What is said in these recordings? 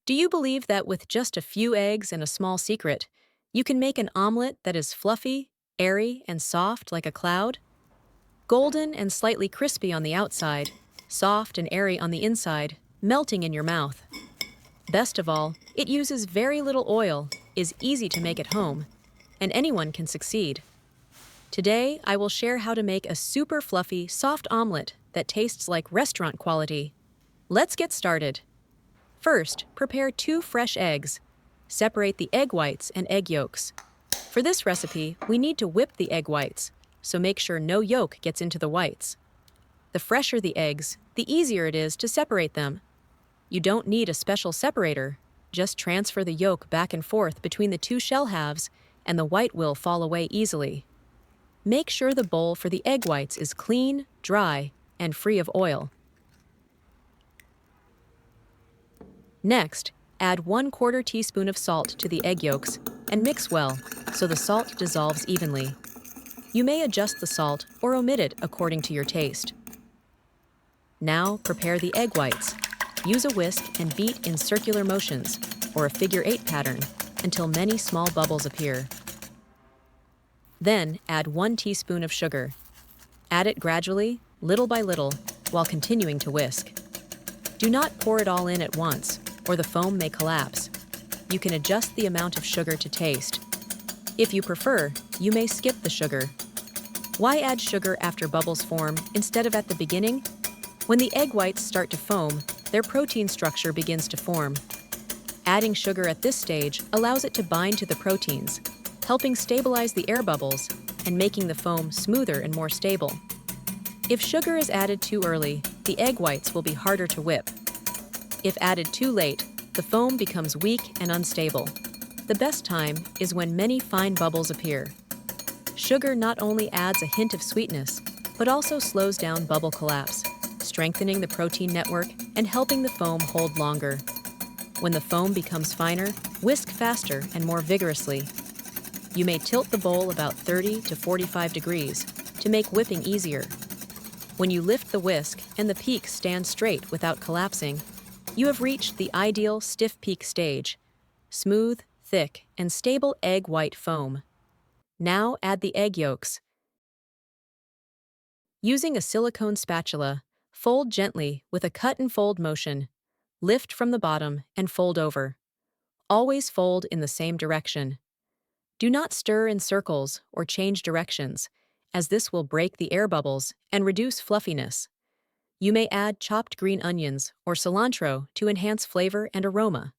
Do you believe that with just a few eggs and a small secret, you can make an omelet that is fluffy, airy, and soft like a cloud? Golden and slightly crispy on the outside, soft and airy on the inside, melting in your mouth. Best of all, it uses very little oil, is easy to make at home, and anyone can succeed. Today, I will share how to make a super fluffy, soft omelet that tastes like restaurant quality. Let's get started. First, prepare 2 fresh eggs. Separate the egg whites and egg yolks. For this recipe, we need to whip the egg whites, so make sure no yolk gets into the whites. The fresher the eggs, the easier it is to separate them. You don't need a special separator. Just transfer the yolk back and forth between the 2 shell halves, and the white will fall away easily. Make sure the bowl for the egg whites is clean, dry, and free of oil. Next, add 1/4 teaspoon of salt to the egg yolks and mix well so the salt dissolves evenly. You may adjust the salt or omit it according to your taste. Now prepare the egg whites. Use a whisk and beat in circular motions or a figure-8 pattern until many small bubbles appear. Then add 1 teaspoon of sugar. Add it gradually, little by little, while continuing to whisk. Do not pour it all in at once, or the foam may collapse. You can adjust the amount of sugar to taste. If you prefer, you may skip the sugar. Why add sugar after bubbles form instead of at the beginning? When the egg whites start to foam, their protein structure begins to form. Adding sugar at this stage allows it to bind to the proteins, helping stabilize the air bubbles and making the foam smoother and more stable. If sugar is added too early, the egg whites will be harder to whip. If added too late, the foam becomes weak and unstable. The best time is when many fine bubbles appear. Sugar not only adds a hint of sweetness, but also slows down bubble collapse, strengthening the protein network and helping the foam hold longer. When the foam becomes finer, whisk faster and more vigorously. You may tilt the bowl about 30 to 45 degrees to make whipping easier. When you lift the whisk and the peak stands straight without collapsing, you have reached the ideal stiff peak stage. Smooth, thick, and stable egg white foam. Now add the egg yolks. Using a silicone spatula, fold gently with a cut and fold motion. Lift from the bottom and fold over. Always fold in the same direction. Do not stir in circles or change directions, as this will break the air bubbles and reduce fluffiness. You may add chopped green onions or cilantro to enhance flavor and aroma.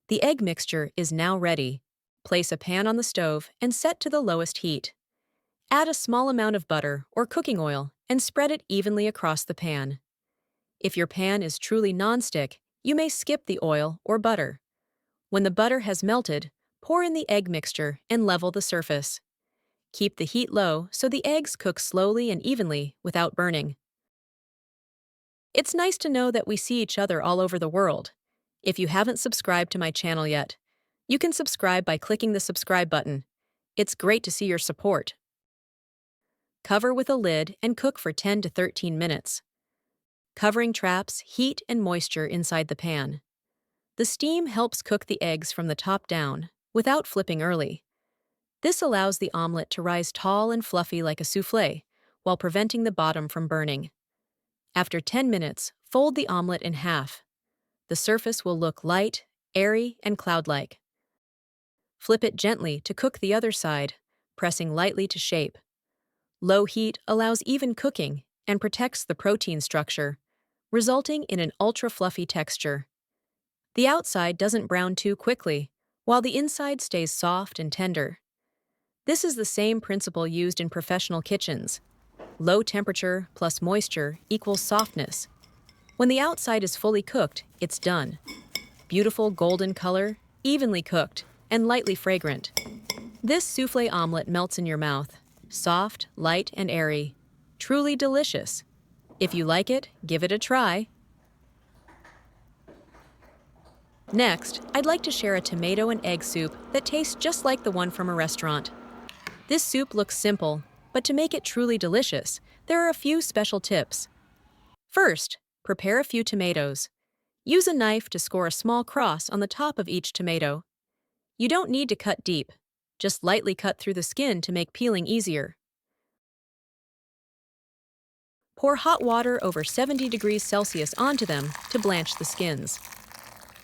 The egg mixture is now ready. Place a pan on the stove and set to the lowest heat. Add a small amount of butter or cooking oil and spread it evenly across the pan. If your pan is truly nonstick, you may skip the oil or butter. When the butter has melted, pour in the egg mixture and level the surface. Keep the heat low so the eggs cook slowly and evenly without burning. It's nice to know that we see each other all over the world. If you haven't subscribed to my channel yet, you can subscribe by clicking the subscribe button. It's great to see your support. Cover with a lid and cook for 10 to 13 minutes. Covering traps heat and moisture inside the pan. The steam helps cook the eggs from the top down, without flipping early. This allows the omelet to rise tall and fluffy like a soufflé, while preventing the bottom from burning. After 10 minutes, fold the omelet in half. The surface will look light, airy, and cloud-like. Flip it gently to cook the other side, pressing lightly to shape. Low heat allows even cooking and protects the protein structure, resulting in an ultra-fluffy texture. The outside doesn't brown too quickly, while the inside stays soft and tender. This is the same principle used in professional kitchens. Low temperature plus moisture equals softness. When the outside is fully cooked, it's done. Beautiful golden color, evenly cooked, and lightly fragrant. This soufflé omelet melts in your mouth, soft, light, and airy. Truly delicious. If you like it, give it a try. Next, I'd like to share a tomato and egg soup that tastes just like the one from a restaurant. This soup looks simple, but to make it truly delicious, there are a few special tips. First, prepare a few tomatoes. Use a knife to score a small cross on the top of each tomato. You don't need to cut deep. Just lightly cut through the skin to make peeling easier. Pour hot water over 70 degrees Celsius onto them to blanch the skins.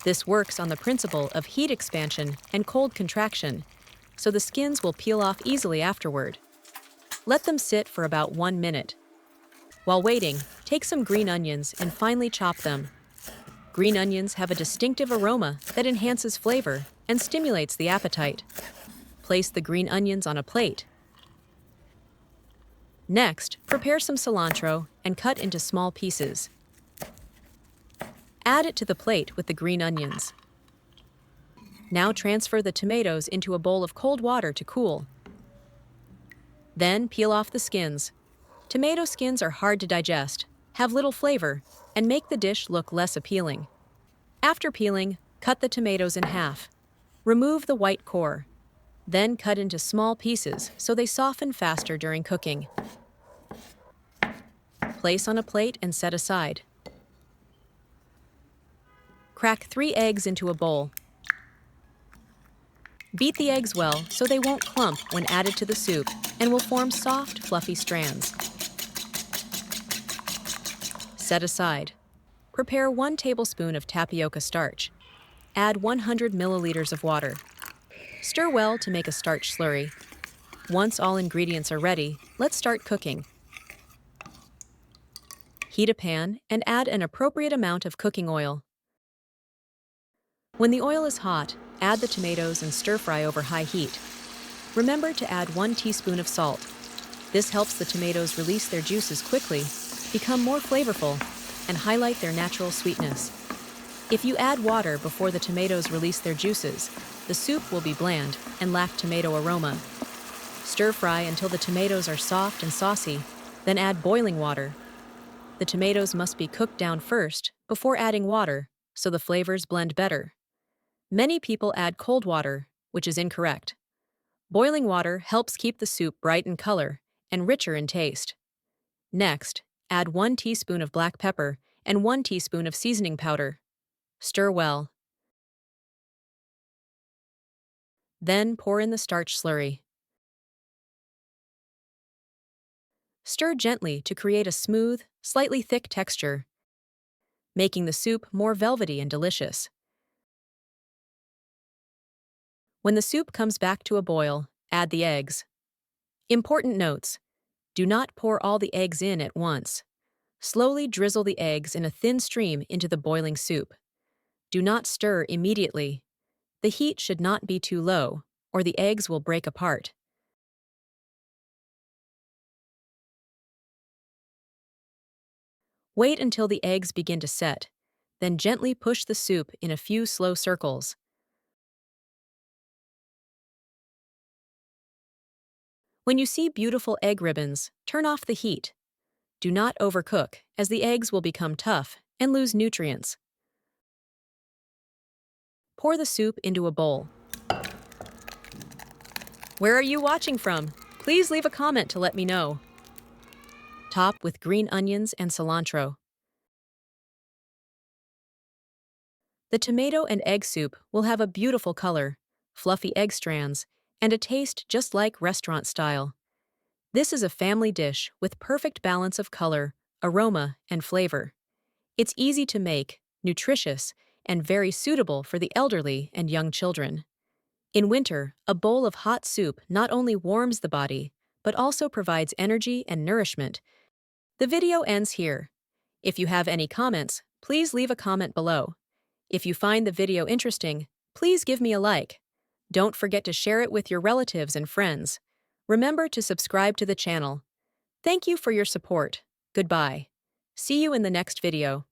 This works on the principle of heat expansion and cold contraction, so the skins will peel off easily afterward. Let them sit for about 1 minute. While waiting, take some green onions and finely chop them. Green onions have a distinctive aroma that enhances flavor and stimulates the appetite. Place the green onions on a plate. Next, prepare some cilantro and cut into small pieces. Add it to the plate with the green onions. Now transfer the tomatoes into a bowl of cold water to cool. Then peel off the skins. Tomato skins are hard to digest, have little flavor, and make the dish look less appealing. After peeling, cut the tomatoes in half. Remove the white core. Then cut into small pieces so they soften faster during cooking. Place on a plate and set aside. Crack 3 eggs into a bowl. Beat the eggs well so they won't clump when added to the soup and will form soft, fluffy strands. Set aside. Prepare 1 tablespoon of tapioca starch. Add 100 milliliters of water. Stir well to make a starch slurry. Once all ingredients are ready, let's start cooking. Heat a pan and add an appropriate amount of cooking oil. When the oil is hot, add the tomatoes and stir-fry over high heat. Remember to add 1 teaspoon of salt. This helps the tomatoes release their juices quickly, become more flavorful, and highlight their natural sweetness. If you add water before the tomatoes release their juices, the soup will be bland and lack tomato aroma. Stir-fry until the tomatoes are soft and saucy, then add boiling water. The tomatoes must be cooked down first before adding water, so the flavors blend better. Many people add cold water, which is incorrect. Boiling water helps keep the soup bright in color and richer in taste. Next, add 1 teaspoon of black pepper and 1 teaspoon of seasoning powder. Stir well. Then pour in the starch slurry. Stir gently to create a smooth, slightly thick texture, making the soup more velvety and delicious. When the soup comes back to a boil, add the eggs. Important notes: do not pour all the eggs in at once. Slowly drizzle the eggs in a thin stream into the boiling soup. Do not stir immediately. The heat should not be too low, or the eggs will break apart. Wait until the eggs begin to set, then gently push the soup in a few slow circles. When you see beautiful egg ribbons, turn off the heat. Do not overcook, as the eggs will become tough and lose nutrients. Pour the soup into a bowl. Where are you watching from? Please leave a comment to let me know. Top with green onions and cilantro. The tomato and egg soup will have a beautiful color, fluffy egg strands, and a taste just like restaurant style. This is a family dish with perfect balance of color, aroma, and flavor. It's easy to make, nutritious, and very suitable for the elderly and young children. In winter, a bowl of hot soup not only warms the body, but also provides energy and nourishment. The video ends here. If you have any comments, please leave a comment below. If you find the video interesting, please give me a like. Don't forget to share it with your relatives and friends. Remember to subscribe to the channel. Thank you for your support. Goodbye. See you in the next video.